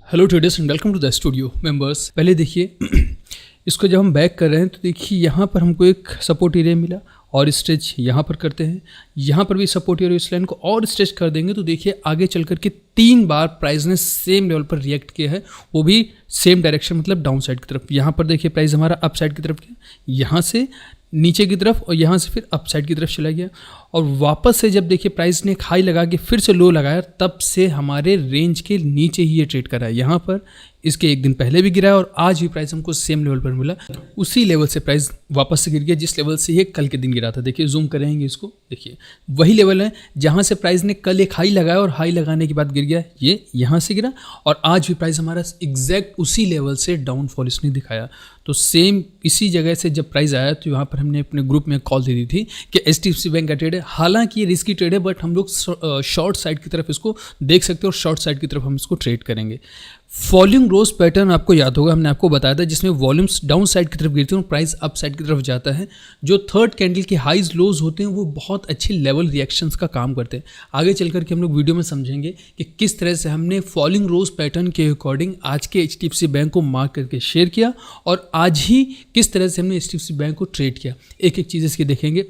Hello traders and welcome to the studio members. पहले देखिए इसको जब हम बैक कर रहे हैं तो देखिए यहाँ पर हमको एक सपोर्ट एरिया मिला और स्ट्रेच यहाँ पर करते हैं, यहाँ पर भी सपोर्ट एरिया इस लाइन को और स्ट्रेच कर देंगे तो देखिए आगे चल कर के 3 बार प्राइस ने सेम लेवल पर रिएक्ट किया है, वो भी सेम डायरेक्शन मतलब डाउन साइड की तरफ। यहाँ पर देखिए प्राइस हमारा अप साइड की तरफ गया, यहाँ से नीचे की तरफ और यहाँ से फिर अप साइड की तरफ चला गया और वापस से जब देखिए प्राइस ने हाई लगा के फिर से लो लगाया तब से हमारे रेंज के नीचे ही ये ट्रेड कर रहा है। यहाँ पर इसके एक दिन पहले भी गिरा और आज भी प्राइस हमको सेम लेवल पर मिला, उसी लेवल से प्राइस वापस से गिर गया जिस लेवल से ये कल के दिन गिरा था। देखिए जूम करेंगे इसको, देखिए वही लेवल है जहाँ से प्राइस ने कल एक हाई लगाया और हाई लगाने के बाद गिर गया, ये यहाँ से गिरा और आज भी प्राइस हमारा एग्जैक्ट उसी लेवल से डाउनफॉल इसने दिखाया। तो सेम इसी जगह से जब प्राइस आया तो यहाँ पर हमने अपने ग्रुप में कॉल दे दी थी कि HDFC बैंक का ट्रेड है। हालांकि ये रिस्की ट्रेड है बट हम लोग शॉर्ट साइड की तरफ इसको देख सकते हैं और शॉर्ट साइड की तरफ हम इसको ट्रेड करेंगे। फॉलिंग रोज पैटर्न आपको याद होगा, हमने आपको बताया था जिसमें वॉल्यूम्स डाउन साइड की तरफ गिरते हैं और प्राइस अप साइड की तरफ जाता है। जो थर्ड कैंडल के हाइज लोज होते हैं वो बहुत अच्छे लेवल रिएक्शंस का काम करते हैं। आगे चल करके हम लोग वीडियो में समझेंगे कि किस तरह से हमने फॉलिंग रोज पैटर्न के अकॉर्डिंग आज के HDFC बैंक को मार्क करके शेयर किया और आज ही किस तरह से हमने HDFC बैंक को ट्रेड किया। एक एक चीज़ इसकी देखेंगे।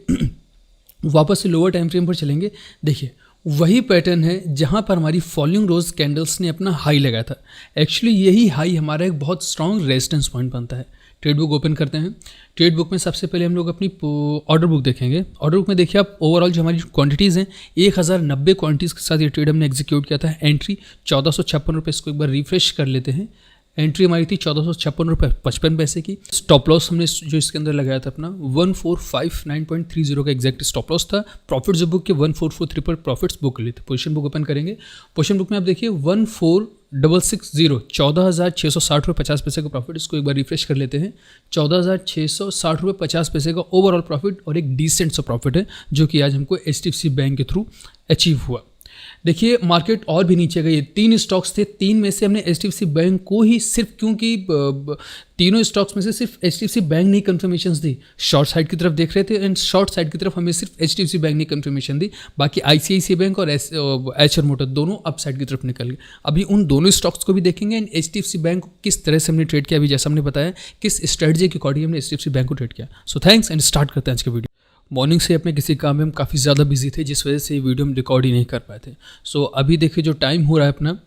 वापस से लोअर टाइम फ्रेम पर चलेंगे, देखिए वही पैटर्न है जहां पर हमारी फॉलिंग रोज कैंडल्स ने अपना हाई लगाया था। एक्चुअली यही हाई हमारा एक बहुत स्ट्रॉन्ग रेजिस्टेंस पॉइंट बनता है। ट्रेड बुक ओपन करते हैं। ट्रेड बुक में सबसे पहले हम लोग अपनी ऑर्डर बुक देखेंगे। ऑर्डर बुक में देखिए आप ओवरऑल जो हमारी क्वांटिटीज़ हैं 1090 क्वांटिटीज़ के साथ ये ट्रेड हमने एग्जीक्यूट किया था। एंट्री 1456 रुपये, इसको एक बार रिफ्रेश कर लेते हैं। एंट्री हमारी थी 1456 रुपये 55 पैसे की। स्टॉप लॉस हमने जो इसके अंदर लगाया था अपना 1459.30 का एग्जैक्ट स्टॉप लॉस था। प्रॉफिट जो बुक के 1443 पर प्रॉफिट्स बुक लिए थे। पोजीशन बुक ओपन करेंगे। पोजीशन बुक में आप देखिए 14660 14,660 रुपये 50 पैसे का प्रॉफिट। इसको एक बार रिफ्रेश कर लेते हैं। 14,660 रुपये 50 पैसे का ओवरऑल प्रॉफिट और एक डिसेंट सा प्रॉफिट है जो कि आज हमको HDFC बैंक के थ्रू अचीव हुआ। देखिए मार्केट और भी नीचे गई। 3 स्टॉक्स थे, 3 में से हमने HDFC बैंक को ही सिर्फ, क्योंकि तीनों स्टॉक्स में से सिर्फ HDFC बैंक ने कंफर्मेशन दी। शॉर्ट साइड की तरफ देख रहे थे एंड शॉर्ट साइड की तरफ हमें सिर्फ HDFC बैंक ने कंफर्मेशन दी। बाकी ICICI बैंक और एचआर मोटर दोनों अप साइड की तरफ निकल गए। अभी उन दोनों स्टॉक्स को भी देखेंगे एंड HDFC बैंक को किस तरह से हमने ट्रेड किया। अभी जैसा हमने बताया किस स्ट्रेटजी के अकॉर्डिंग हमने HDFC बैंक को ट्रेड किया। सो थैंक्स एंड स्टार्ट करते हैं आज के वीडियो। मॉर्निंग से अपने किसी काम में हम काफ़ी ज़्यादा बिजी थे जिस वजह से ये वीडियो हम रिकॉर्ड ही नहीं कर पाए थे। सो अभी देखिए जो टाइम हो रहा है अपना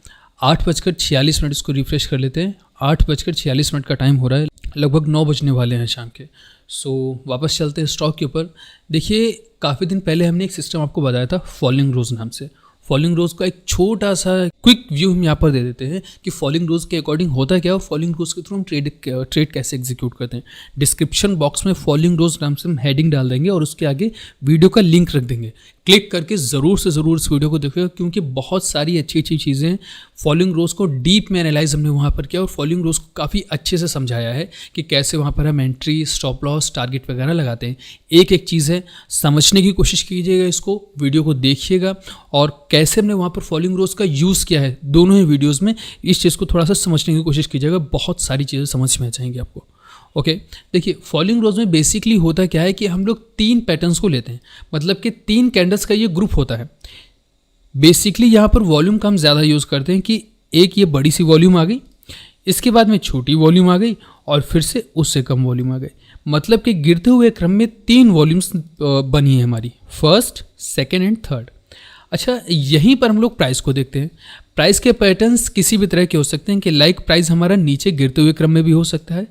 8:46, इसको रिफ्रेश कर लेते हैं। 8:46 का टाइम हो रहा है, लगभग 9 बजने वाले हैं शाम के। सो वापस चलते हैं स्टॉक के ऊपर। देखिए काफ़ी दिन पहले हमने एक सिस्टम आपको बताया था फॉलिंग रोज नाम से। फॉलिंग रोज का एक छोटा सा क्विक व्यू हम यहाँ पर दे देते हैं कि फॉलिंग रोज के अकॉर्डिंग होता क्या है और फॉलिंग रोज के थ्रू हम ट्रेड कैसे एग्जीक्यूट करते हैं। डिस्क्रिप्शन बॉक्स में फॉलिंग रोज नाम से हम हेडिंग डाल देंगे और उसके आगे वीडियो का लिंक रख देंगे। क्लिक करके ज़रूर से ज़रूर इस वीडियो को देखिएगा क्योंकि बहुत सारी अच्छी अच्छी चीज़ें फॉलिंग रोज को डीप में एनालाइज हमने वहाँ पर किया और फॉलिंग रोज को काफ़ी अच्छे से समझाया है कि कैसे वहाँ पर हम एंट्री, स्टॉप लॉस, टारगेट वगैरह लगाते हैं। एक एक चीज़ है, समझने की कोशिश कीजिएगा, इसको वीडियो को देखिएगा और कैसे हमने वहाँ पर फॉलिंग रोज का यूज़ किया है दोनों ही वीडियोज़ में, इस चीज़ को थोड़ा सा समझने की कोशिश कीजिएगा। बहुत सारी चीज़ें समझ में आ जाएंगी आपको। ओके देखिए फॉलिंग रोज में बेसिकली होता क्या है कि हम लोग 3 पैटर्न्स को लेते हैं, मतलब कि 3 कैंडल्स का ये ग्रुप होता है। बेसिकली यहाँ पर वॉल्यूम का हम ज़्यादा यूज़ करते हैं कि एक ये बड़ी सी वॉल्यूम आ गई, इसके बाद में छोटी वॉल्यूम आ गई और फिर से उससे कम वॉल्यूम आ गई। मतलब कि गिरते हुए क्रम में 3 वॉल्यूम्स बनी है हमारी, फर्स्ट, सेकेंड एंड थर्ड। अच्छा यहीं पर हम लोग प्राइस को देखते हैं। प्राइस के पैटर्न्स किसी भी तरह के हो सकते हैं कि लाइक प्राइस हमारा नीचे गिरते हुए क्रम में भी हो सकता है,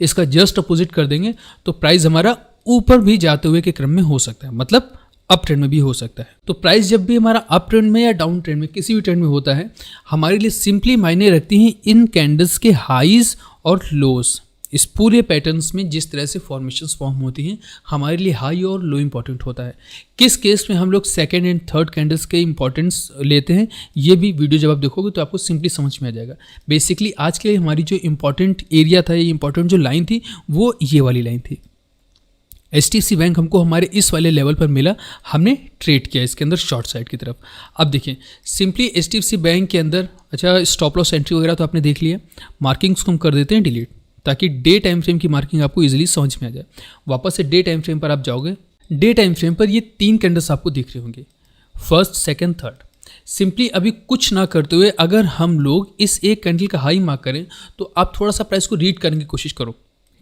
इसका जस्ट अपोजिट कर देंगे तो प्राइस हमारा ऊपर भी जाते हुए के क्रम में हो सकता है, मतलब अप ट्रेंड में भी हो सकता है। तो प्राइस जब भी हमारा अप ट्रेंड में या डाउन ट्रेंड में किसी भी ट्रेंड में होता है हमारे लिए सिंपली मायने रखती हैं इन कैंडल्स के हाईज और लोज। इस पूरे पैटर्न्स में जिस तरह से फॉर्मेशंस फॉर्म होती हैं हमारे लिए हाई और लो इंपॉर्टेंट होता है। किस केस में हम लोग सेकंड एंड थर्ड कैंडल्स के इंपॉर्टेंस लेते हैं ये भी वीडियो जब आप देखोगे तो आपको सिंपली समझ में आ जाएगा। बेसिकली आज के लिए हमारी जो इंपॉर्टेंट एरिया था, ये इंपॉर्टेंट जो लाइन थी वो ये वाली लाइन थी। HDFC बैंक हमको हमारे इस वाले लेवल पर मिला, हमने ट्रेड किया इसके अंदर शॉर्ट साइड की तरफ। अब देखिए सिंपली HDFC बैंक के अंदर, अच्छा स्टॉप लॉस एंट्री वगैरह तो आपने देख लिया, मार्किंग्स को हम कर देते हैं डिलीट ताकि डे टाइम फ्रेम की मार्किंग आपको इजीली समझ में आ जाए। वापस से डे टाइम फ्रेम पर आप जाओगे, डे टाइम फ्रेम पर ये 3 कैंडल्स आपको दिख रहे होंगे, फर्स्ट, सेकंड, थर्ड। सिंपली अभी कुछ ना करते हुए अगर हम लोग इस एक कैंडल का हाई मार्क करें तो आप थोड़ा सा प्राइस को रीड करने की कोशिश करो।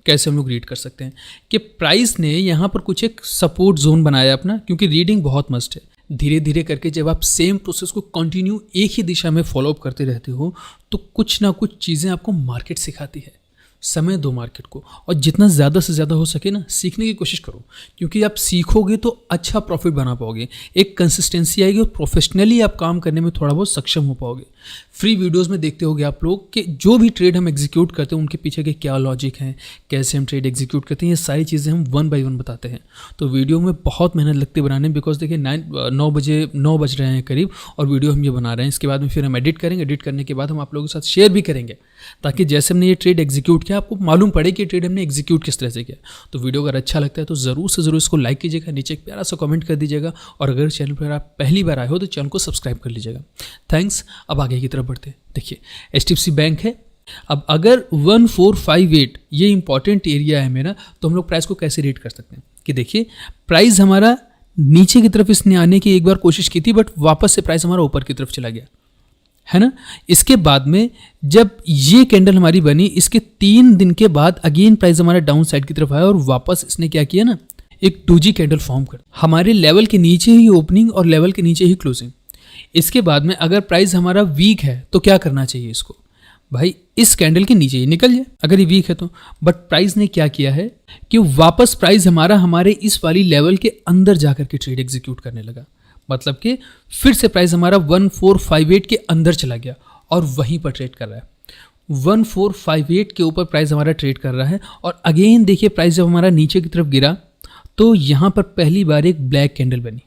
कैसे हम लोग रीड कर सकते हैं कि प्राइस ने यहाँ पर कुछ एक सपोर्ट जोन बनाया अपना, क्योंकि रीडिंग बहुत मस्ट है। धीरे धीरे करके जब आप सेम प्रोसेस को कंटिन्यू एक ही दिशा में फॉलोअप करते रहते हो तो कुछ ना कुछ चीज़ें आपको मार्केट सिखाती है। समय दो मार्केट को, और जितना ज़्यादा से ज़्यादा हो सके ना सीखने की कोशिश करो, क्योंकि आप सीखोगे तो अच्छा प्रॉफिट बना पाओगे, एक कंसिस्टेंसी आएगी और प्रोफेशनली आप काम करने में थोड़ा बहुत सक्षम हो पाओगे। फ्री वीडियोस में देखते होगे आप लोग कि जो भी ट्रेड हम एग्जीक्यूट करते हैं उनके पीछे के क्या लॉजिक हैं, कैसे हम ट्रेड एग्जीक्यूट करते हैं, ये सारी चीज़ें हम 1 बाय 1 बताते हैं। तो वीडियो में बहुत मेहनत लगती है बनाने में, बिकॉज देखिए 9 बज रहे हैं करीब और वीडियो हम ये बना रहे हैं। इसके बाद में फिर हम एडिट करेंगे, एडिट करने के बाद हम आप लोगों के साथ शेयर भी करेंगे, ताकि जैसे हमने ये ट्रेड एग्जीक्यूट किया आपको मालूम पड़े कि ट्रेड हमने एग्जीक्यूट किस तरह से किया। तो वीडियो अगर अच्छा लगता है तो ज़रूर से ज़रूर इसको लाइक कीजिएगा, नीचे एक प्यारा सा कमेंट कर दीजिएगा, और अगर चैनल पर आप पहली बार आए हो तो चैनल को सब्सक्राइब कर लीजिएगा। थैंक्स। अब आगे की तरफ बढ़ते हैं। देखिए HDFC बैंक है। अब अगर 1458 ये इंपॉर्टेंट एरिया है मेरा, तो हम लोग प्राइस को कैसे रीड कर सकते हैं कि देखिए प्राइस हमारा नीचे की तरफ इसने आने की एक बार कोशिश की थी, बट वापस से प्राइस हमारा ऊपर की तरफ चला गया है ना। इसके बाद में जब ये कैंडल हमारी बनी, इसके 3 दिन के बाद अगेन प्राइस हमारा डाउन साइड की तरफ आया और वापस इसने क्या किया ना, एक 2G कैंडल फॉर्म कर, हमारे लेवल के नीचे ही ओपनिंग और लेवल के नीचे ही क्लोजिंग। इसके बाद में अगर प्राइस हमारा वीक है तो क्या करना चाहिए इसको, भाई इस कैंडल के नीचे ही निकल जाए अगर ये वीक है तो। बट प्राइस ने क्या किया है कि वापस प्राइस हमारा हमारे इस वाली लेवल के अंदर जाकर के ट्रेड एग्जीक्यूट करने लगा, मतलब कि फिर से प्राइस हमारा 1458 के अंदर चला गया और वहीं पर ट्रेड कर रहा है। 1458 के ऊपर प्राइस हमारा ट्रेड कर रहा है। और अगेन देखिए प्राइस जब हमारा नीचे की तरफ गिरा तो यहाँ पर पहली बार एक ब्लैक कैंडल बनी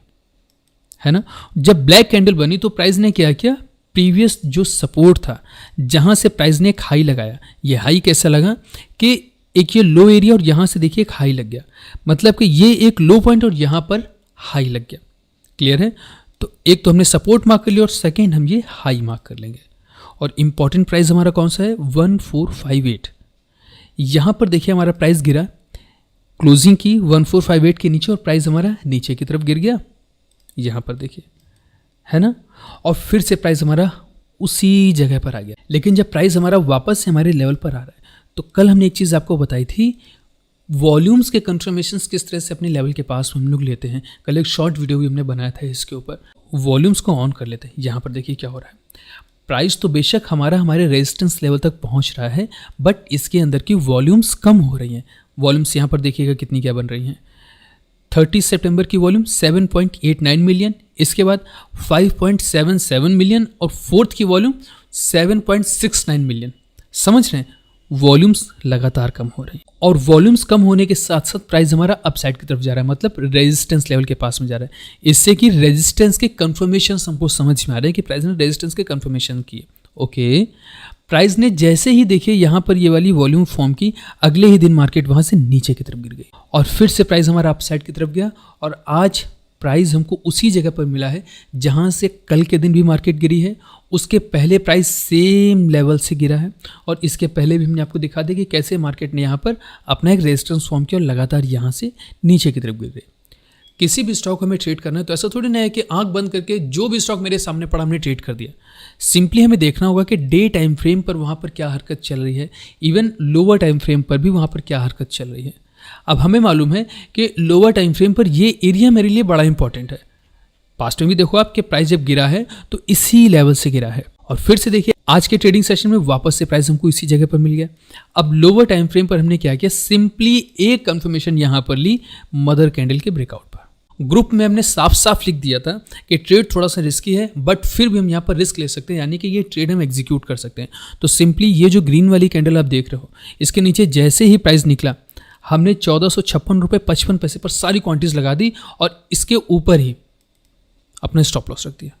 है ना। जब ब्लैक कैंडल बनी तो प्राइस ने क्या किया, प्रीवियस जो सपोर्ट था जहाँ से प्राइस ने एक हाई लगाया, ये हाई कैसा लगा कि एक ये लो एरिया और यहाँ से देखिए एक हाई लग गया, मतलब कि ये एक लो पॉइंट और यहाँ पर हाई लग गया। क्लियर है। तो एक तो हमने सपोर्ट मार्क कर लिया और सेकेंड हम ये हाई मार्क कर लेंगे। और इंपॉर्टेंट प्राइस हमारा कौन सा है, 1458। यहाँ पर देखिए हमारा प्राइस गिरा, क्लोजिंग की 1458 के नीचे और प्राइस हमारा नीचे की तरफ गिर गया, यहाँ पर देखिए है ना। और फिर से प्राइस हमारा उसी जगह पर आ गया। लेकिन जब प्राइस हमारा वापस से हमारे लेवल पर आ रहा है तो कल हमने एक चीज़ आपको बताई थी, वॉल्यूम्स के कंफर्मेशंस किस तरह से अपने लेवल के पास हम लोग लेते हैं। कल एक शॉर्ट वीडियो भी हमने बनाया था इसके ऊपर। वॉल्यूम्स को ऑन कर लेते हैं। यहाँ पर देखिए क्या हो रहा है, प्राइस तो बेशक हमारे रेजिस्टेंस लेवल तक पहुँच रहा है, बट इसके अंदर की वॉल्यूम्स कम हो रही हैं। वॉल्यूम्स यहाँ पर देखिएगा कितनी क्या बन रही हैं। 30 सितंबर की वॉल्यूम 7.89 मिलियन, इसके बाद 5.77 मिलियन और 4th की वॉल्यूम 7.69 मिलियन। समझ रहे हैं, वॉल्यूम्स लगातार कम हो रही हैं। और वॉल्यूम्स कम होने के साथ साथ प्राइस हमारा अपसाइड की तरफ जा रहा है, मतलब रेजिस्टेंस लेवल के पास में जा रहा है। इससे कि रेजिस्टेंस के कंफर्मेशन हमको समझ में आ रहे हैं कि प्राइस ने रेजिस्टेंस के कंफर्मेशन किए। ओके, प्राइस ने जैसे ही देखिए यहाँ पर ये वाली वॉल्यूम फॉर्म की, अगले ही दिन मार्केट वहाँ से नीचे की तरफ गिर गई और फिर से प्राइस हमारा अपसाइड की तरफ गया। और आज प्राइस हमको उसी जगह पर मिला है जहाँ से कल के दिन भी मार्केट गिरी है, उसके पहले प्राइस सेम लेवल से गिरा है। और इसके पहले भी हमने आपको दिखा दिया कि कैसे मार्केट ने यहाँ पर अपना एक रेजिस्टेंस फॉर्म किया और लगातार यहाँ से नीचे की तरफ गिर गई। किसी भी स्टॉक हमें ट्रेड करना है तो ऐसा थोड़ी ना है कि आंख बंद करके जो भी स्टॉक मेरे सामने पड़ा हमने ट्रेड कर दिया। सिंपली हमें देखना होगा कि डे टाइम फ्रेम पर वहाँ पर क्या हरकत चल रही है, इवन लोअर टाइम फ्रेम पर भी वहाँ पर क्या हरकत चल रही है। अब हमें मालूम है कि लोअर टाइम फ्रेम पर ये एरिया मेरे लिए बड़ा इंपॉर्टेंट है। पास्ट में भी देखो आपके प्राइस जब गिरा है तो इसी लेवल से गिरा है और फिर से देखिए आज के ट्रेडिंग सेशन में वापस से प्राइस हमको इसी जगह पर मिल गया। अब लोअर टाइम फ्रेम पर हमने क्या किया, सिंपली एक कंफर्मेशन यहाँ पर ली मदर कैंडल के ब्रेकआउट पर। ग्रुप में हमने साफ साफ लिख दिया था कि ट्रेड थोड़ा सा रिस्की है, बट फिर भी हम यहाँ पर रिस्क ले सकते हैं, यानी कि ये ट्रेड हम एग्जीक्यूट कर सकते हैं। तो सिंपली ये जो ग्रीन वाली कैंडल आप देख रहे हो, इसके नीचे जैसे ही प्राइस निकला हमने 1456 रुपये 55 पैसे पर सारी क्वांटिटीज लगा दी और इसके ऊपर ही अपना स्टॉप लॉस रख दिया।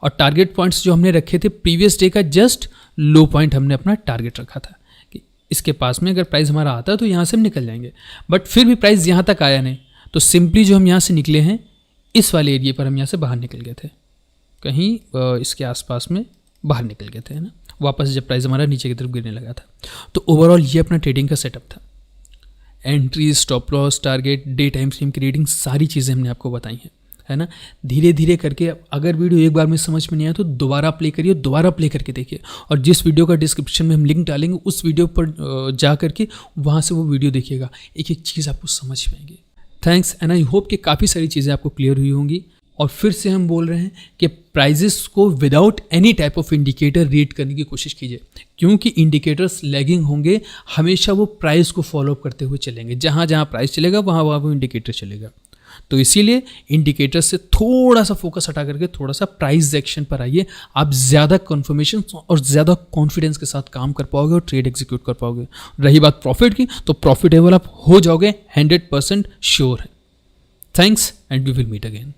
और टारगेट पॉइंट्स जो हमने रखे थे प्रीवियस डे का जस्ट लो पॉइंट हमने अपना टारगेट रखा था कि इसके पास में अगर प्राइस हमारा आता है तो यहाँ से हम निकल जाएंगे, बट फिर भी प्राइस यहाँ तक आया नहीं। तो सिंपली जो हम यहाँ से निकले हैं इस वाले एरिया पर हम यहाँ से बाहर निकल गए थे, कहीं इसके आसपास में बाहर निकल गए थे, है ना, वापस जब प्राइस हमारा नीचे की तरफ गिरने लगा था। तो ओवरऑल ये अपना ट्रेडिंग का सेटअप था। Entry, stop loss, target, day time frame की रीडिंग, सारी चीज़ें हमने आपको बताई हैं, है ना। धीरे धीरे करके अगर वीडियो एक बार में समझ में नहीं आया तो दोबारा प्ले करिए, दोबारा प्ले करके देखिए, और जिस वीडियो का डिस्क्रिप्शन में हम लिंक डालेंगे उस वीडियो पर जा करके वहाँ से वो वीडियो देखिएगा, एक एक चीज़ आपको समझ में आएगी। थैंक्स, एंड आई होप कि काफ़ी सारी चीज़ें आपको क्लियर हुई होंगी। और फिर से हम बोल रहे हैं कि प्राइजेस को without any type of indicator read करने की कोशिश कीजिए, क्योंकि इंडिकेटर्स लैगिंग होंगे, हमेशा वो प्राइस को फॉलोअप करते हुए चलेंगे, जहाँ जहाँ प्राइस चलेगा वहाँ वहाँ वो इंडिकेटर चलेगा। तो इसीलिए इंडिकेटर से थोड़ा सा फोकस हटा करके थोड़ा सा प्राइस एक्शन पर आइए, आप ज़्यादा कन्फर्मेशन और ज़्यादा कॉन्फिडेंस के साथ काम कर पाओगे और ट्रेड एग्जीक्यूट कर पाओगे। रही बात प्रॉफिट की, तो प्रॉफिटेबल आप हो जाओगे 100% श्योर है। Thanks and we will meet again.